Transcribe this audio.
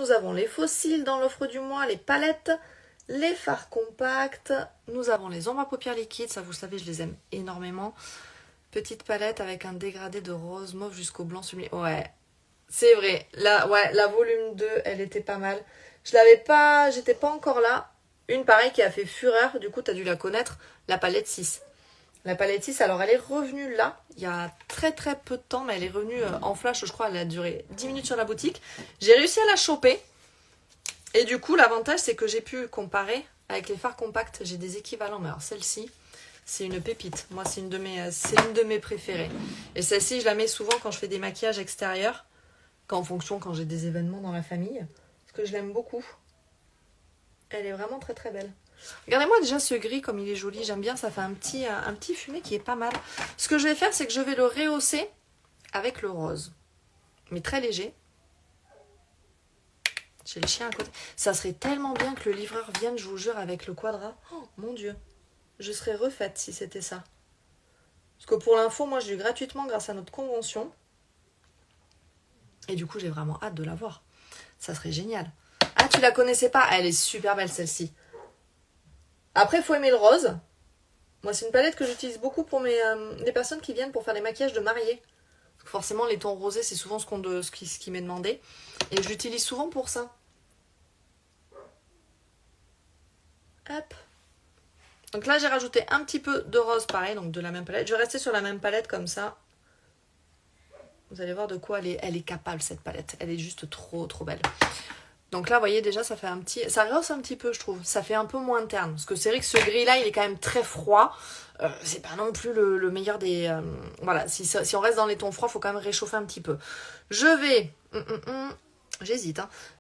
nous avons les fossiles dans l'offre du mois, les palettes, les fards compacts. Nous avons les ombres à paupières liquides, ça vous savez, je les aime énormément. Petite palette avec un dégradé de rose mauve jusqu'au blanc sublime. Ouais, c'est vrai. Là, ouais, la volume 2, elle était pas mal. Je l'avais pas, j'étais pas encore là. Une pareille qui a fait fureur, du coup, tu as dû la connaître, la palette 6. La palette 6, alors elle est revenue là, il y a très très peu de temps, mais elle est revenue en flash, je crois, elle a duré 10 minutes sur la boutique. J'ai réussi à la choper. Et du coup, l'avantage, c'est que j'ai pu comparer avec les fards compacts. J'ai des équivalents, mais alors celle-ci, c'est une pépite. Moi, c'est une de mes préférées. Et celle-ci, je la mets souvent quand je fais des maquillages extérieurs, quand j'ai des événements dans la famille, parce que je l'aime beaucoup. Elle est vraiment très très belle. Regardez-moi déjà ce gris comme il est joli, j'aime bien, ça fait un petit fumé qui est pas mal. Ce que je vais faire, c'est que je vais le rehausser avec le rose, mais très léger. J'ai le chien à côté. Ça serait tellement bien que le livreur vienne, je vous jure, avec le quadra. Oh mon Dieu, je serais refaite si c'était ça. Parce que pour l'info, moi j'ai eu gratuitement grâce à notre convention. Et du coup, j'ai vraiment hâte de la voir. Ça serait génial. Ah, tu la connaissais pas? Elle est super belle celle-ci. Après, il faut aimer le rose. Moi, c'est une palette que j'utilise beaucoup pour les personnes qui viennent pour faire des maquillages de mariés. Forcément, les tons rosés, c'est souvent ce qui m'est demandé. Et je l'utilise souvent pour ça. Hop. Donc là, j'ai rajouté un petit peu de rose, pareil, donc de la même palette. Je vais rester sur la même palette comme ça. Vous allez voir de quoi elle est capable, cette palette. Elle est juste trop, trop belle. Donc là, vous voyez, déjà, ça rehausse un petit peu, je trouve. Ça fait un peu moins terne. Parce que c'est vrai que ce gris-là, il est quand même très froid. C'est pas non plus le meilleur des... voilà, si on reste dans les tons froids, il faut quand même réchauffer un petit peu. Je vais... J'hésite, hein.